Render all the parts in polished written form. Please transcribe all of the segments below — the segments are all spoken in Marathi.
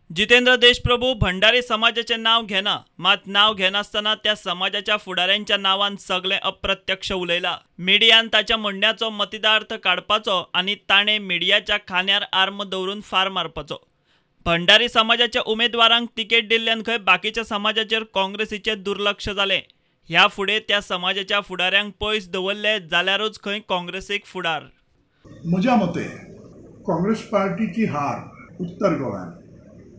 जितेंद्र देशप्रभू भंडारी समाजाचे नाव घेना, मात नाव घेनासतना त्या समाजाच्या फुडाऱ्यांच्या नावान सगळे अप्रत्यक्ष उलयला। मिडियान ताच्या म्हणण्याचो मतिदार्थ काढपाचो आणि ताणे मिडियाच्या खांद्यार आर्म दवरून फार मारपाचो। भंडारी समाजाच्या उमेदवारांक तिकेट दिल्ल्यान खंय बाकीच्या समाजाचेर काँग्रेसीचे दुर्लक्ष जालें। ह्या फुडें त्या समाजाच्या फुडाऱ्यांक पयस दवरले जाल्यारूच खंय काँग्रेसीक फुडार। म्हज्या मते काँग्रेस पार्टीची हार उत्तर गोव्यात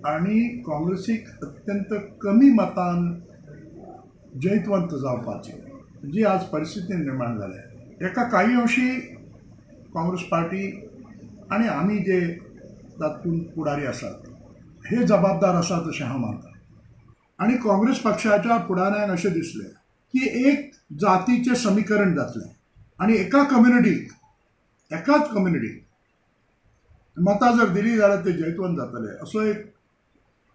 आणि काँग्रेसीक अत्यंत कमी मतान जैतवंत जावपाची जी आज परिस्थिती निर्माण जाल्या। एका काही अंशी काँग्रेस पार्टी आणि आमी जे तातूंत फुडारी आसात हे जबाबदार आसात अशें हांव मानतां। आणि काँग्रेस पक्षाच्या फुडाऱ्यांक अशें दिसलें की एक जातीचें समीकरण जातलें आणि एकाच कम्युनिटीक मतां जर दिली जाल्यार ते जैतवंत जातले असो एक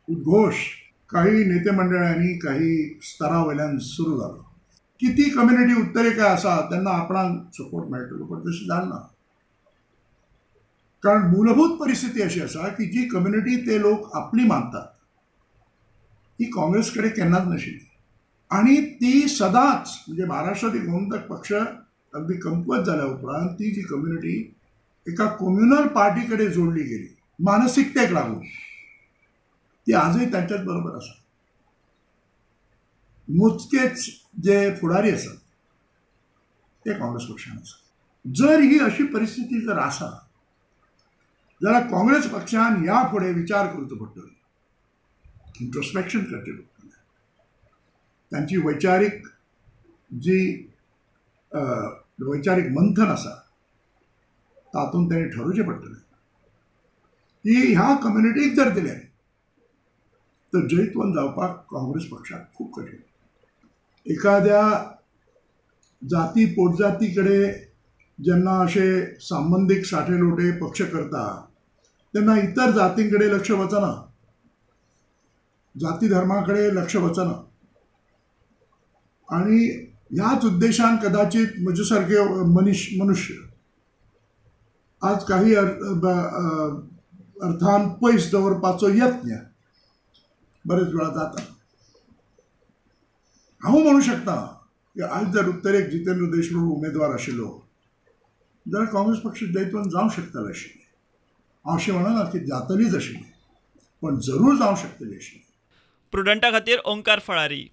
उद्घोष काही नेते मंडळांनी काही स्तरावयल्यान सुरू जालो की ती कम्युनिटी उत्तरेक आसा तेन्ना आपणाक सपोर्ट मेळटलो, पण तशें जालें ना। कारण मूलभूत परिस्थिती अशी आसा की जी कम्युनिटी ते लोक आपली मानतात ती काँग्रेस कडेन केन्नाच नाशिल्ली आणि ती सदांच म्हणजे महाराष्ट्रातील गोमंतक पक्ष अगदी कमकुवत जाल्या उपरांत ती जी कम्युनिटी एका कम्युनल पार्टी कडेन जोडली गेली मानसिकतेक लागून ती आजही त्यांच्याच बरोबर आसा। मोजकेच जे फुडारी आसात ते काँग्रेस पक्षान आसा। जर ही अशी परिस्थिती जर आसा जाल्यार काँग्रेस पक्षान ह्या फुडें विचार करचो पडटलो, इंट्रोस्पेक्शन करचें पडटलें। तांची वैचारीक वैचारीक मंथन आसा तातूंत तांणी ठरोवचें पडटलें की ह्या कम्युनिटीक जर दिलें तर जैतवंत जावपाक काँग्रेस पक्षाक खूब कठीण। एखाद्या जाती पोटजाती कडेन जेन्ना अशे संबंदीक साठे पक्ष करता तेन्ना इतर जातीं कडेन लक्ष वचना, जाती धर्मा कडेन लक्ष वचना आणि ह्याच उद्देशान कदाचित म्हजे सारके मनुष्य आज काही अर्थान पयस दवरपाचो यत्न बरेच वेळा जाता। हांव म्हणू शकता की आज जर उत्तरेक जितेंद्र देशप्रभू उमेदवार आशिल्लो जाल्यार काँग्रेस पक्ष जैतवंत जावंक शकताले आशिल्ले। हांव अशें म्हणना की जातलीच आशिल्ली, पण जरूर जावंक शकतली आशिल्ली। प्रुडंटा खातीर ओंकार फळारी।